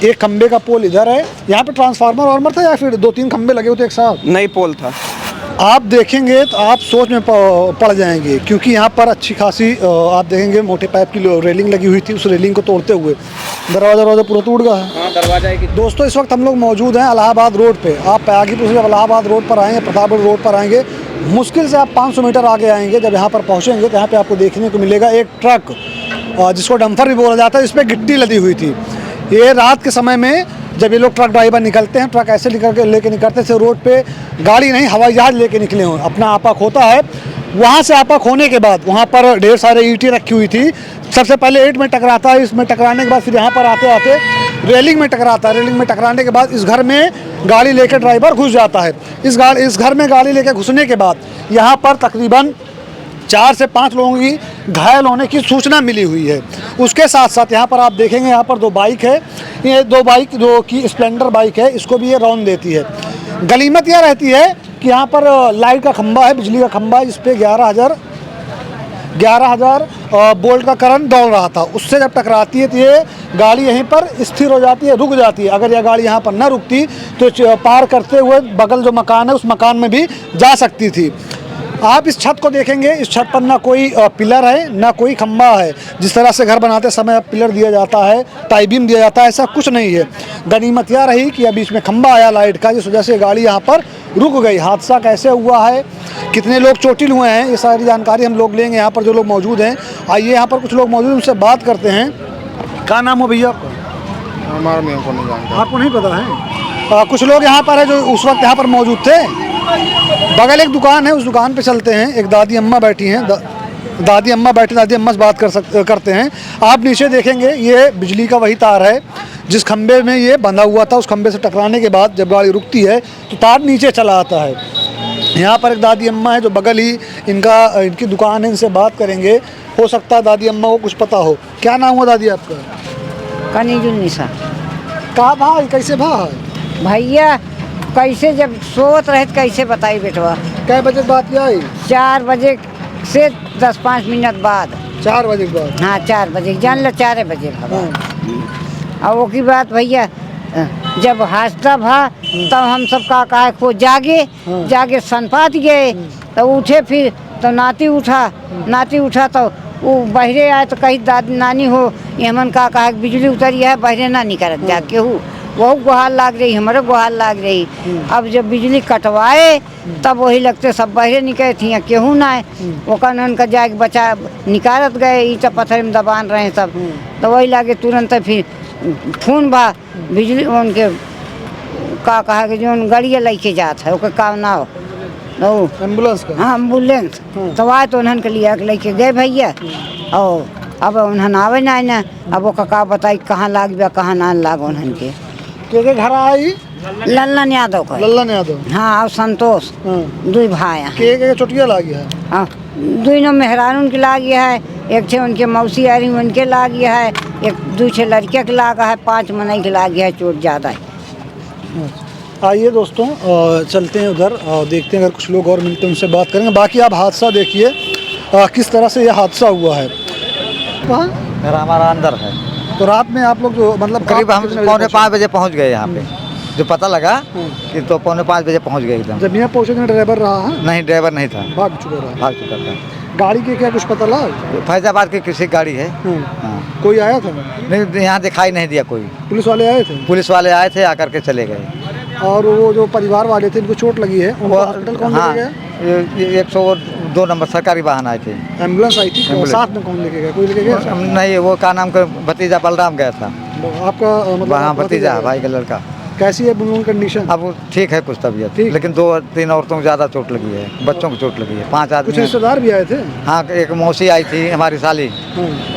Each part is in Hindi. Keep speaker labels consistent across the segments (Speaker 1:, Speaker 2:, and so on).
Speaker 1: एक खंबे का पोल इधर है। यहाँ पे ट्रांसफार्मर वार्मर था या फिर 2-3 खंबे लगे हुए थे एक साथ?
Speaker 2: नहीं, पोल था।
Speaker 1: आप देखेंगे तो आप सोच में पड़ जाएंगे, क्योंकि यहाँ पर अच्छी खासी आप देखेंगे मोटे पाइप की रेलिंग लगी हुई थी। उस रेलिंग को तोड़ते हुए दरवाजा पूरा टूट गया है।
Speaker 2: हाँ, दरवाजा है।
Speaker 1: दोस्तों, इस वक्त हम लोग मौजूद हैं इलाहाबाद रोड पे। आप पयागीपुर से जब इलाहाबाद रोड पर आएंगे, प्रतापगढ़ रोड पर आएंगे, मुश्किल से आप 500 मीटर आगे आएंगे। जब यहाँ पर पहुँचेंगे तो यहाँ पे आपको देखने को मिलेगा एक ट्रक, जिसको डंपर भी बोला जाता है, इस पर गिट्टी लदी हुई थी। ये रात के समय में जब ये लोग ट्रक ड्राइवर निकलते हैं, ट्रक ऐसे लेके निकलते थे रोड पे, गाड़ी नहीं हवाई जहाज लेके निकले हों। अपना आपा खोता है, वहाँ से आपा खोने के बाद वहाँ पर ढेर सारे ईंटें रखी हुई थी। सबसे पहले ईंट में टकराता है, इसमें टकराने के बाद फिर यहाँ पर आते आते रेलिंग में टकराता है। रेलिंग में टकराने के बाद इस घर में गाड़ी लेकर ड्राइवर घुस जाता है। इस घर में गाड़ी लेकर घुसने के बाद यहाँ पर तकरीबन 4 से 5 लोगों की घायल होने की सूचना मिली हुई है। उसके साथ साथ यहाँ पर आप देखेंगे, यहाँ पर 2 बाइक है। ये 2 बाइक जो कि स्प्लेंडर बाइक है, इसको भी ये रौंद देती है। गनीमत यह रहती है कि यहाँ पर लाइट का खंबा है, बिजली का खंबा है, जिस पे 11,000 वोल्ट का करंट दौड़ रहा था। उससे जब टकराती है तो ये गाड़ी यहीं पर स्थिर हो जाती है, रुक जाती है। अगर यह गाड़ी यहाँ पर न रुकती तो पार करते हुए बगल जो मकान है उस मकान में भी जा सकती थी। आप इस छत को देखेंगे, इस छत पर ना कोई पिलर है, ना कोई खंबा है। जिस तरह से घर बनाते समय पिलर दिया जाता है, टाई बीम दिया जाता है, ऐसा कुछ नहीं है। गनीमत यह रही कि अभी इसमें खंबा आया लाइट का, जिस वजह से गाड़ी यहाँ पर रुक गई। हादसा कैसे हुआ है, कितने लोग चोटिल हुए हैं, ये सारी जानकारी हम लोग लेंगे। यहाँ पर जो लोग मौजूद हैं, आइए यहाँ पर कुछ लोग मौजूद, उनसे बात करते हैं। क्या नाम हो भैया आपका?
Speaker 3: हमारा मेरे को नहीं जानता।
Speaker 1: आपको नहीं पता है? कुछ लोग यहाँ पर है जो उस वक्त यहाँ पर मौजूद थे। बगल एक दुकान है, उस दुकान पे चलते हैं। एक दादी अम्मा बैठी हैं, दादी अम्मा से बात करते हैं। आप नीचे देखेंगे, ये बिजली का वही तार है जिस खंबे में ये बंधा हुआ था। उस खंबे से टकराने के बाद जब गाड़ी रुकती है तो तार नीचे चला आता है। यहाँ पर एक दादी अम्मा है जो बगल ही इनकी दुकान है, इनसे बात करेंगे। हो सकता है दादी अम्मा को कुछ पता हो। क्या नाम हुआ दादी आपका?
Speaker 4: कनीजुन्निसा।
Speaker 1: कहाँ भाई, कैसे भाई?
Speaker 4: भैया कैसे जब सोत रहे कैसे बताई बेटवा?
Speaker 1: कै बजे बात आई?
Speaker 4: 4 बजे से 10-5 मिनट बाद।
Speaker 1: 4 बजे के बाद?
Speaker 4: हाँ, 4 बजे जान लो, 4 बजे भा। और वो की बात भैया, जब हादसा भा तब हम सब का कहा को जागे सनपात गए। तो उठे, फिर तो नाती उठा तो वो बहरे आए तो कहीं दादी नानी हो, ये हमन का कहा बिजली उतरी है, बहरे ना निकल जा केहू। वो गुहार लाग रही, हमारे गुहार लाग रही। अब जब बिजली कटवाए तब वही लगते सब बहरे निकले थी, केहू ना है। वो कन का जाके बचा निकालत गए, ईटा पत्थर में दबान रहे सब। तो वही लागे तुरंत फिर फोन भा बिजली उनके का कहा कि जो गाड़िया लेके जात है ओके काम ना हो
Speaker 1: एम्बुलेंस का।
Speaker 4: हाँ, एम्बुलेंस। तो आए तो उन्हन के लिए लेके गए भैया। और अब उन्हन आवे ना, अब वो का बताई कहाँ लाग गया कहाँ ना लाग। उन्हन के
Speaker 1: घर आई
Speaker 4: लल्लन यादव का।
Speaker 1: लल्लन यादव।
Speaker 4: हाँ, और संतोष। 2 भाई
Speaker 1: के चोटिया लागी है।
Speaker 4: हाँ, 2 मेहरान उनके लागी है, एक थे उनके मौसी आ रही उनके लागी है, एक 2 छे लड़के के लागा है, 5 मनई के लागी है, चोट ज़्यादा है।
Speaker 1: आइए दोस्तों, चलते हैं उधर और देखते हैं, अगर कुछ लोग और मिलते हैं उनसे बात करेंगे। बाकी आप हादसा देखिए किस तरह से यह हादसा हुआ है।
Speaker 5: घर हमारा अंदर है।
Speaker 1: तो रात में आप लोग जो मतलब
Speaker 5: करीब हम 4:45 बजे पहुंच गए यहाँ पे। जो पता लगा कि तो 4:45 बजे पहुंच गए एकदम।
Speaker 1: जब यहाँ पहुँचे ड्राइवर रहा है?
Speaker 5: नहीं, ड्राइवर नहीं था,
Speaker 1: भाग चुका था। गाड़ी के क्या कुछ पता लगा?
Speaker 5: फैजाबाद की किसी गाड़ी है। हाँ।
Speaker 1: कोई आया था?
Speaker 5: नहीं, यहाँ दिखाई नहीं दिया कोई।
Speaker 1: पुलिस वाले आए थे?
Speaker 5: पुलिस वाले आए थे, आकर के चले गए।
Speaker 1: और वो जो परिवार वाले थे इनको चोट लगी है, उनको हॉस्पिटल कौन लेके गया?
Speaker 5: 102 नंबर सरकारी वाहन आए थे।
Speaker 1: एम्बुलेंस आई थी? साथ में कौन लेके गया? कोई लेके गया?
Speaker 5: नहीं, वो का नाम का भतीजा बलराम गया था।
Speaker 1: आपका मतलब?
Speaker 5: हाँ, भतीजा भाई का लड़का।
Speaker 1: कैसी है उनकी कंडीशन?
Speaker 5: अब ठीक है, कुछ तबीयत, लेकिन 2-3 औरतों को ज़्यादा चोट लगी है, बच्चों को चोट लगी है, 5 आदमी।
Speaker 1: कुछ रिश्तेदार भी आए थे?
Speaker 5: हाँ, एक मौसी आई थी हमारी साली,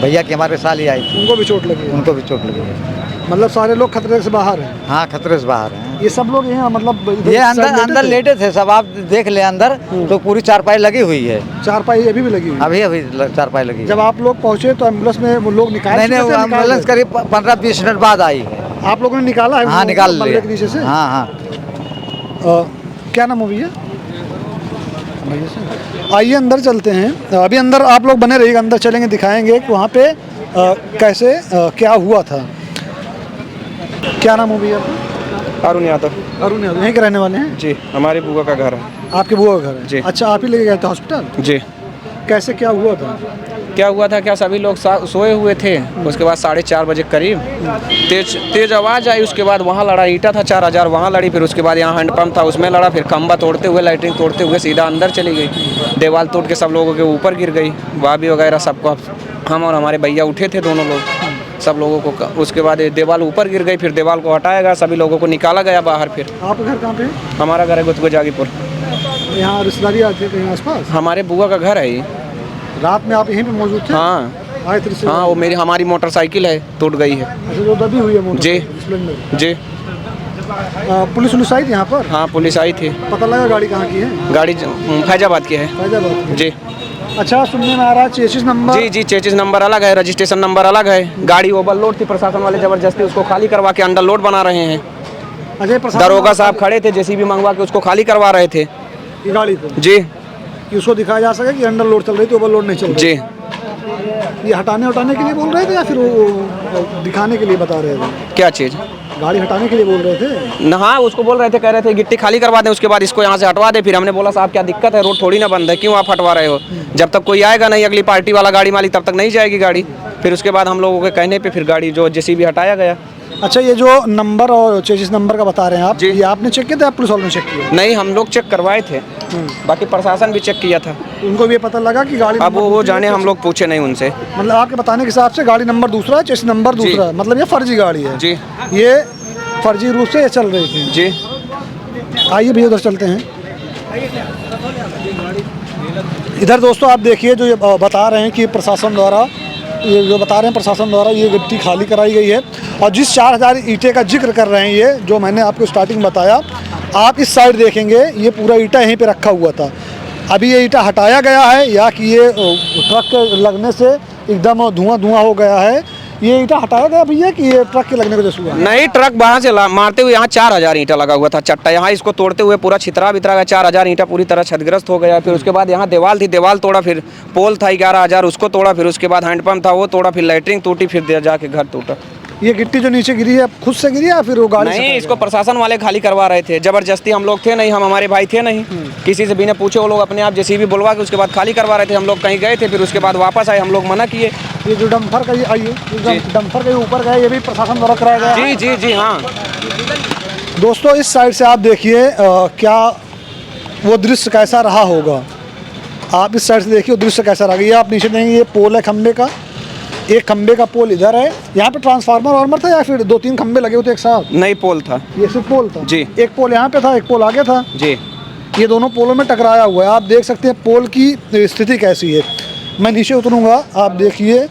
Speaker 5: भैया की हमारे साली आई थी,
Speaker 1: उनको भी चोट लगी है?
Speaker 5: उनको भी चोट लगी है।
Speaker 1: मतलब सारे लोग खतरे से बाहर हैं?
Speaker 5: हाँ, खतरे से बाहर हैं।
Speaker 1: ये सब लोग यहाँ मतलब
Speaker 5: ये अंदर लेटे थे सब। आप देख ले अंदर तो पूरी चारपाई लगी हुई है।
Speaker 1: चारपाई अभी भी लगी हुई?
Speaker 5: अभी चारपाई लगी।
Speaker 1: जब आप लोग पहुँचे तो एम्बुलेंस में वो लोग निकाले?
Speaker 5: नहीं, एम्बुलेंस करीब 15-20 मिनट बाद आई है।
Speaker 1: आप लोगों ने निकाला है?
Speaker 5: हाँ, निकाल लिया
Speaker 1: नीचे से।
Speaker 5: हाँ।
Speaker 1: क्या नाम हो भैया? आइए अंदर चलते हैं। अभी अंदर आप लोग बने रहिएगा, अंदर चलेंगे, दिखाएंगे कि वहाँ पे कैसे क्या हुआ था। क्या नाम हो भैया आपका?
Speaker 2: अरुण यादव।
Speaker 1: अरुण यादव, यहीं के रहने वाले हैं?
Speaker 2: जी, हमारी बुआ का घर है।
Speaker 1: आपके बुआ का घर है?
Speaker 2: जी।
Speaker 1: अच्छा, आप ही लेके गए थे हॉस्पिटल?
Speaker 2: जी।
Speaker 1: कैसे क्या हुआ था?
Speaker 2: क्या हुआ था, क्या सभी लोग सोए हुए थे। उसके बाद 4:30 बजे करीब तेज आवाज़ आई। उसके बाद वहाँ लड़ा, ईंटा था 4000 वहाँ लड़ी। फिर उसके बाद यहाँ हैंडपम्प था उसमें लड़ा। फिर खंबा तोड़ते हुए, लाइटिंग तोड़ते हुए सीधा अंदर चली गई। दीवार तोड़ के सब लोगों के ऊपर गिर गई। भाभी वगैरह सबको, हम और हमारे भैया उठे थे दोनों लोग, सब लोगों को। उसके बाद दीवार ऊपर गिर गई। फिर दीवार को हटाया गया, सभी लोगों को निकाला गया बाहर। फिर
Speaker 1: आपका घर कहाँ पे है?
Speaker 2: हमारा घर है गुतगो जागीपुर।
Speaker 1: यहाँ रिश्तेदारी आते कहीं आसपास?
Speaker 2: हमारे बुआ का घर है ये।
Speaker 1: रात में आप यहीं पे मौजूद थे?
Speaker 2: हाँ
Speaker 1: आए थे रिश्तेदार?
Speaker 2: हाँ, वो हमारी मोटरसाइकिल है, टूट गई है।
Speaker 1: अच्छा, जो दबी हुई है मोटर
Speaker 2: जी।
Speaker 1: स्प्लेंडर।
Speaker 2: जी।
Speaker 1: पुलिस आई थी यहाँ पर?
Speaker 2: हाँ, पुलिस आई थी।
Speaker 1: पता लगा गाड़ी कहाँ की है?
Speaker 2: गाड़ी फैजाबाद की है।
Speaker 1: फैजाबाद की।
Speaker 2: जी।
Speaker 1: अच्छा, सुनने में आ रहा है चेसिस नंबर?
Speaker 2: जी जी, चेचिस नंबर अलग है, रजिस्ट्रेशन नंबर अलग है। गाड़ी ओवरलोड थी, प्रशासन वाले जबरदस्ती उसको खाली करवा के अंडर लोड बना रहे हैं।
Speaker 1: अजय प्रसाद
Speaker 2: दरोगा साहब खड़े थे, जेसीबी मंगवा के उसको खाली करवा रहे थे।
Speaker 1: ये गाड़ी को
Speaker 2: जी
Speaker 1: कि उसको दिखाया जा सके कि अंडर लोड चल रही थी, ओवर लोड नहीं चल रही।
Speaker 2: जी।
Speaker 1: ये हटाने के लिए बोल रहे थे या फिर वो दिखाने के लिए बता रहे थे?
Speaker 2: क्या चीज़?
Speaker 1: गाड़ी हटाने के लिए बोल रहे थे?
Speaker 2: हाँ, उसको बोल रहे थे, कह रहे थे गिट्टी खाली करवा दें, उसके बाद इसको यहाँ से हटवा दे। फिर हमने बोला साहब क्या दिक्कत है, रोड थोड़ी ना बंद है, क्यों आप हटवा रहे हो? जब तक कोई आएगा नहीं अगली पार्टी वाला गाड़ी मालिक, तब तक नहीं जाएगी गाड़ी। फिर उसके बाद हम लोगों के कहने पे फिर गाड़ी जो जेसीबी हटाया गया।
Speaker 1: अच्छा, ये जो नंबर और चेसिस नंबर का बता रहे हैं आप,
Speaker 2: जी।
Speaker 1: ये आपने चेक किया था या पुलिस वालों ने चेक किया?
Speaker 2: नहीं, हम लोग चेक करवाए थे, बाकी प्रशासन भी चेक किया था।
Speaker 1: उनको भी ये पता लगा कि गाड़ी
Speaker 2: अब
Speaker 1: नंबर
Speaker 2: वो
Speaker 1: दूसरी
Speaker 2: जाने,
Speaker 1: है?
Speaker 2: हम लोग पूछे नहीं उनसे।
Speaker 1: मतलब आपके बताने के हिसाब से गाड़ी नंबर दूसरा है, चेसिस नंबर
Speaker 2: जी।
Speaker 1: दूसरा है, मतलब ये फर्जी गाड़ी है?
Speaker 2: जी
Speaker 1: ये फर्जी रूप से ये चल रही थी?
Speaker 2: जी।
Speaker 1: आइए भैया उधर चलते हैं। इधर दोस्तों आप देखिए, जो ये बता रहे हैं कि प्रशासन द्वारा, ये जो बता रहे हैं प्रशासन द्वारा ये गड्डी खाली कराई गई है। और जिस 4000 ईंटे का जिक्र कर रहे हैं, ये जो मैंने आपको स्टार्टिंग में बताया, आप इस साइड देखेंगे ये पूरा ईंटा यहीं पे रखा हुआ था। अभी ये ईंटा हटाया गया है या कि ये ट्रक के लगने से एकदम धुआं हो गया है? ये ईंटा हटाया गया भैया कि ये ट्रक के लगने की वजह से हुआ?
Speaker 2: नहीं, ट्रक वहाँ से मारते हुए यहाँ 4000 ईंटा लगा हुआ था चट्टा। यहाँ इसको तोड़ते हुए पूरा छितरा बितरा गया, 4000 ईंटा पूरी तरह क्षतिग्रस्त हो गया। फिर उसके बाद यहाँ दीवार थी, दीवार तोड़ा। फिर पोल था 11000, उसको तोड़ा। फिर उसके बाद हैंडपम्प था वो तोड़ा। फिर लैटरिंग टूटी। फिर जाके घर टूटा।
Speaker 1: ये गिट्टी जो नीचे गिरी है खुद से गिरी या फिर वो गाड़ी से?
Speaker 2: नहीं, इसको प्रशासन वाले खाली करवा रहे थे जबरदस्ती। हम लोग थे नहीं, हम हमारे भाई थे नहीं, किसी से बिना पूछे वो लोग अपने आप जेसीबी बुलवा के उसके बाद खाली करवा रहे थे। हम लोग कहीं गए थे, फिर उसके बाद वापस आए, हम लोग मना किए।
Speaker 1: ये जो डंपर का, ये आइए, डंपर के ऊपर गए, ये भी प्रशासन द्वारा कराया गया?
Speaker 2: जी जी जी। हाँ
Speaker 1: दोस्तों, इस साइड से आप देखिए क्या वो दृश्य कैसा रहा होगा। आप इस साइड से देखिए वो दृश्य कैसा रहा। ये आप नीचे देखेंगे, ये पोल है खंबे का, एक खंबे का पोल इधर है। यहाँ पे ट्रांसफार्मर वार्मर था या फिर 2-3 खंबे लगे हुए थे एक साथ?
Speaker 2: नहीं, पोल था।
Speaker 1: ये सिर्फ पोल था?
Speaker 2: जी।
Speaker 1: एक पोल यहाँ पे था, एक पोल आगे था?
Speaker 2: जी।
Speaker 1: ये दोनों पोलों में टकराया हुआ है। आप देख सकते हैं पोल की स्थिति कैसी है। मैं नीचे उतरूँगा, आप देखिए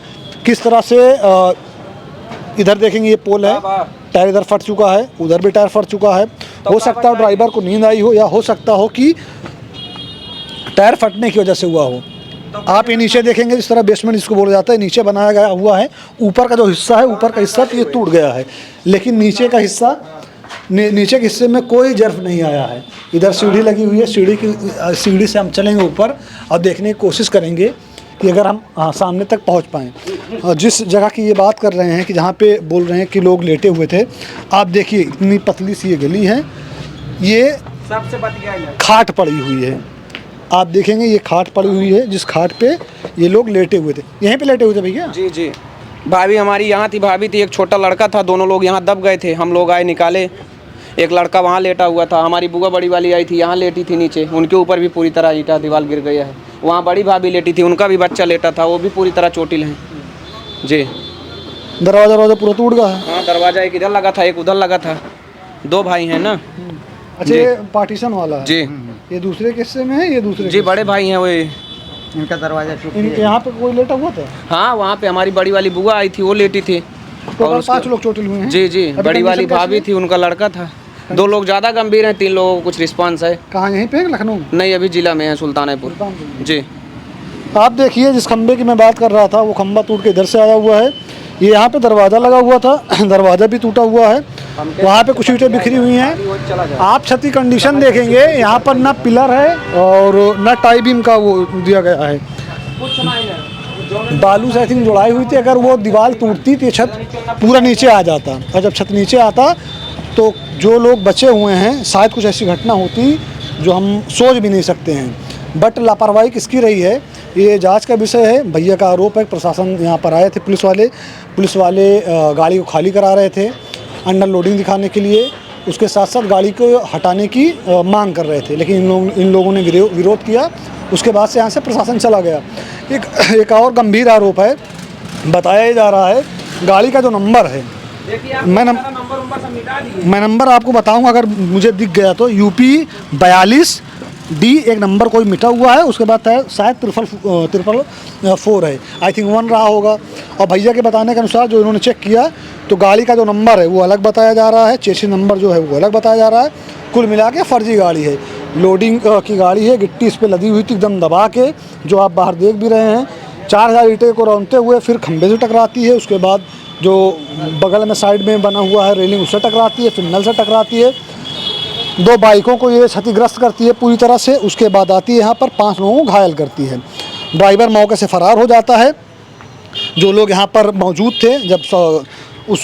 Speaker 1: किस तरह से इधर देखेंगे ये पोल है, टायर इधर फट चुका है, उधर भी टायर फट चुका है। हो सकता है ड्राइवर को नींद आई हो या हो सकता हो कि टायर फटने की वजह से हुआ हो। आप ये नीचे देखेंगे, जिस तरह बेसमेंट जिसको बोला जाता है, नीचे बनाया गया हुआ है। ऊपर का जो हिस्सा है, ऊपर का हिस्सा तो ये टूट गया है, लेकिन नीचे का हिस्सा, नीचे के हिस्से में कोई जर्फ नहीं आया है। इधर सीढ़ी लगी हुई है, सीढ़ी से हम चलेंगे ऊपर और देखने की कोशिश करेंगे कि अगर हम सामने तक पहुंच पाएँ। और जिस जगह की ये बात कर रहे हैं कि जहाँ पे बोल रहे हैं कि लोग लेटे हुए थे, आप देखिए इतनी पतली सी ये गली है, ये खाट पड़ी हुई है। आप देखेंगे ये खाट पड़ी हुई है, जिस खाट पे ये लोग लेटे हुए थे। यहीं पे लेटे हुए थे भैया?
Speaker 2: जी जी। भाभी हमारी यहाँ थी, भाभी थी, एक छोटा लड़का था, दोनों लोग यहाँ दब गए थे। हम लोग आए, निकाले। एक लड़का वहाँ लेटा हुआ था। हमारी बुआ बड़ी वाली आई थी, यहाँ लेटी थी नीचे, उनके ऊपर भी पूरी तरह ईंटा दीवार गिर गया है। वहाँ बड़ी भाभी लेटी थी, उनका भी बच्चा लेटा था, वो भी पूरी तरह चोटिल है। जी।
Speaker 1: दरवाजा पूरा टूट गया है?
Speaker 2: हाँ, दरवाजा एक इधर लगा था, एक उधर लगा था। 2 भाई हैं ना।
Speaker 1: अच्छा, ये पार्टीशन वाला है?
Speaker 2: जी।
Speaker 1: ये दूसरे किस्से में है, ये दूसरे?
Speaker 2: जी, बड़े भाई हैं वो।
Speaker 5: इनका दरवाजा
Speaker 1: इनके यहाँ पे कोई लेटा हुआ था?
Speaker 2: हाँ, वहाँ पे हमारी बड़ी वाली बुआ आई थी, वो लेटी थी।
Speaker 1: टोटल 5 लोग चोटिल हुए हैं?
Speaker 2: जी जी। बड़ी वाली भाभी थी, उनका लड़का था। 2 लोग ज़्यादा गंभीर हैं, 3 लोगों को कुछ रिस्पांस है।
Speaker 1: कहाँ, यहीं पे लखनऊ?
Speaker 2: नहीं, अभी जिला में है, सुल्तानपुर। जी।
Speaker 1: आप देखिए, जिस खंबे की मैं बात कर रहा था, वो खंबा टूट के इधर से आया हुआ है। ये यहाँ पे दरवाज़ा लगा हुआ था, दरवाज़ा भी टूटा हुआ है। वहाँ पे कुछ ईंटें बिखरी हुई हैं। आप छत की कंडीशन देखेंगे, यहाँ पर ना पिलर है और ना टाई बीम का वो दिया गया है। बालू से आई थिंक जुड़ाई हुई थी। अगर वो दीवार टूटती तो ये छत पूरा नीचे आ जाता, और जब छत नीचे आता तो जो लोग बचे हुए हैं शायद कुछ ऐसी घटना होती जो हम सोच भी नहीं सकते हैं। बट लापरवाही किसकी रही है ये जांच का विषय है। भैया का आरोप है प्रशासन यहाँ पर आए थे, पुलिस वाले गाड़ी को खाली करा रहे थे अंडर लोडिंग दिखाने के लिए, उसके साथ साथ गाड़ी को हटाने की मांग कर रहे थे, लेकिन इन लोगों ने विरोध किया। उसके बाद से यहाँ से प्रशासन चला गया। एक और गंभीर आरोप है, बताया जा रहा है गाड़ी का जो नंबर है, मैं नंबर आपको बताऊंगा अगर मुझे दिख गया तो, यूपी 42D एक नंबर कोई मिटा हुआ है, उसके बाद शायद 4 है, आई थिंक 1 रहा होगा। और भैया के बताने के अनुसार जो इन्होंने चेक किया तो गाड़ी का जो नंबर है वो अलग बताया जा रहा है, चेसी नंबर जो है वो अलग बताया जा रहा है। कुल मिला के फर्जी गाड़ी है, लोडिंग की गाड़ी है, गिट्टी इस पर लदी हुई थी एकदम दबा के, जो आप बाहर देख भी रहे हैं। 4000 ईंटें को रौंदते हुए फिर खंभे से टकराती है, उसके बाद जो बगल में साइड में बना हुआ है रेलिंग उससे टकराती है, फिर नल से टकराती है। 2 बाइकों को ये क्षतिग्रस्त करती है पूरी तरह से। उसके बाद आती है यहाँ पर 5 लोगों को घायल करती है। ड्राइवर मौके से फरार हो जाता है। जो लोग यहाँ पर मौजूद थे जब उस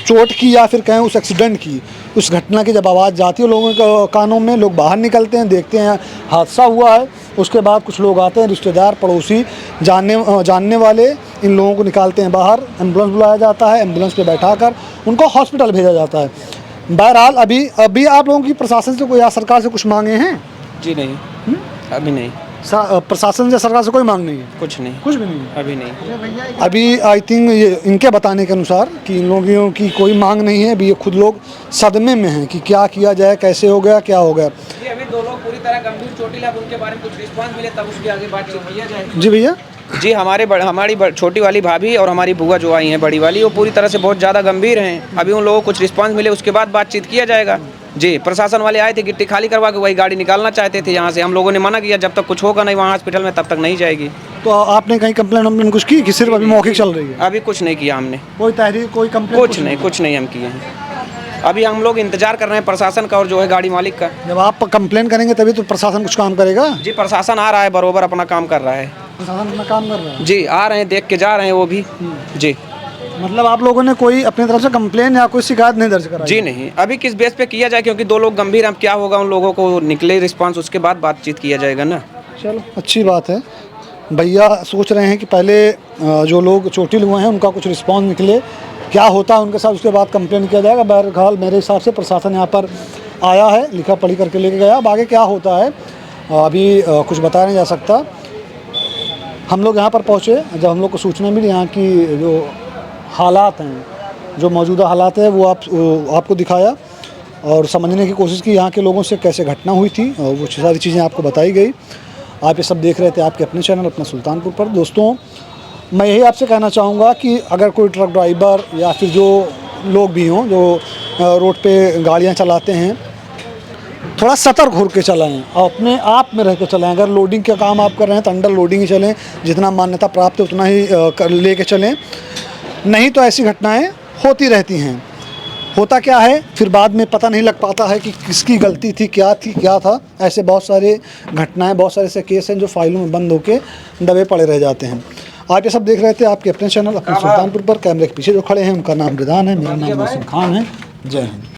Speaker 1: चोट की या फिर कहें उस एक्सीडेंट की, उस घटना की जब आवाज़ जाती है लोगों के कानों में, लोग बाहर निकलते हैं, देखते हैं हादसा हुआ है। उसके बाद कुछ लोग आते हैं, रिश्तेदार, पड़ोसी, जानने वाले, इन लोगों को निकालते हैं बाहर। एम्बुलेंस बुलाया जाता है, एम्बुलेंस पे बैठाकर उनको हॉस्पिटल भेजा जाता है। बहरहाल अभी आप लोगों की प्रशासन से कोई या सरकार से कुछ मांगे हैं?
Speaker 2: जी नहीं, अभी नहीं।
Speaker 1: प्रशासन से सरकार से कोई मांग नहीं है?
Speaker 2: कुछ नहीं,
Speaker 1: कुछ भी नहीं है
Speaker 2: अभी नहीं।
Speaker 1: अभी आई थिंक ये इनके बताने के अनुसार कि इन लोगों की कोई मांग नहीं है। अभी ये खुद लोग सदमे में हैं कि क्या किया जाए, कैसे हो गया, क्या हो गया।
Speaker 2: ये अभी 2 लोग पूरी तरह गंभीर चोटिल है, उनके बारे में कुछ रिस्पांस मिले तब उसके आगे बातचीत किया जाए।
Speaker 1: जी भैया।
Speaker 2: जी हमारी छोटी वाली भाभी और हमारी बुआ जो आई हैं बड़ी वाली, वो पूरी तरह से बहुत ज़्यादा गंभीर हैं। अभी उन लोगों को कुछ रिस्पांस मिले उसके बाद बातचीत किया जाएगा। जी प्रशासन वाले आए थे, गिट्टी खाली करवा के वही गाड़ी निकालना चाहते थे यहाँ से। हम लोगों ने मना किया, जब तक कुछ होगा नहीं वहाँ हॉस्पिटल में तब तक नहीं जाएगी।
Speaker 1: तो आपने कहीं कंप्लेन कुछ की कि सिर्फ अभी मौखिक चल रही है?
Speaker 2: अभी कुछ नहीं किया हमने,
Speaker 1: कोई तहरीर, कोई कंप्लेन?
Speaker 2: कुछ नहीं हम किए हैं। अभी हम लोग इंतजार कर रहे हैं प्रशासन का और जो है गाड़ी मालिक का।
Speaker 1: जब आप कंप्लेन करेंगे तभी तो प्रशासन कुछ काम करेगा।
Speaker 2: जी प्रशासन आ रहा है, बरोबर अपना काम कर रहा है।
Speaker 1: प्रशासन अपना काम कर रहा है?
Speaker 2: जी आ रहे हैं, देख के जा रहे हैं वो भी। जी
Speaker 1: मतलब आप लोगों ने कोई अपनी तरफ से कंप्लेन या कोई शिकायत नहीं दर्ज कराई?
Speaker 2: जी नहीं, अभी किस बेस पे किया जाए, क्योंकि 2 लोग गंभीर, अब क्या होगा उन लोगों को निकले रिस्पांस उसके बाद बातचीत किया जाएगा ना।
Speaker 1: चलो अच्छी बात है। भैया सोच रहे हैं कि पहले जो लोग चोटिल हुए हैं उनका कुछ रिस्पांस निकले, क्या होता है उनके साथ, उसके बाद कंप्लेन किया जाएगा। बहरहाल मेरे हिसाब से प्रशासन यहाँ पर आया है, लिखा पढ़ी करके लेके गया। अब आगे क्या होता है अभी कुछ बताया नहीं जा सकता। हम लोग यहाँ पर पहुँचे, जब हम लोग को सूचना मिली यहाँ की जो हालात हैं, जो मौजूदा हालात है वो आपको दिखाया और समझने की कोशिश की यहाँ के लोगों से कैसे घटना हुई थी, और वो सारी चीज़ें आपको बताई गई। आप ये सब देख रहे थे आपके अपने चैनल अपना सुल्तानपुर पर। दोस्तों मैं यही आपसे कहना चाहूँगा कि अगर कोई ट्रक ड्राइवर या फिर जो लोग भी हों जो रोड पे गाड़ियाँ चलाते हैं, थोड़ा सतर्क होकर के चलाएं और अपने आप में रह के चलाएं। अगर लोडिंग का काम आप कर रहे हैं तो अंडर लोडिंग ही चलें, जितना मान्यता प्राप्त है उतना ही ले के चलें, नहीं तो ऐसी घटनाएं होती रहती हैं। होता क्या है फिर बाद में पता नहीं लग पाता है कि किसकी गलती थी, क्या था। ऐसे बहुत सारे घटनाएं, बहुत सारे ऐसे केस हैं जो फाइलों में बंद होके दबे पड़े रह जाते हैं। आप ये सब देख रहे थे आपके अपने चैनल अपने सुल्तानपुर पर। कैमरे के पीछे जो खड़े हैं उनका नाम रिदान है, मेरा नाम मौसम खान है। जय हिंद।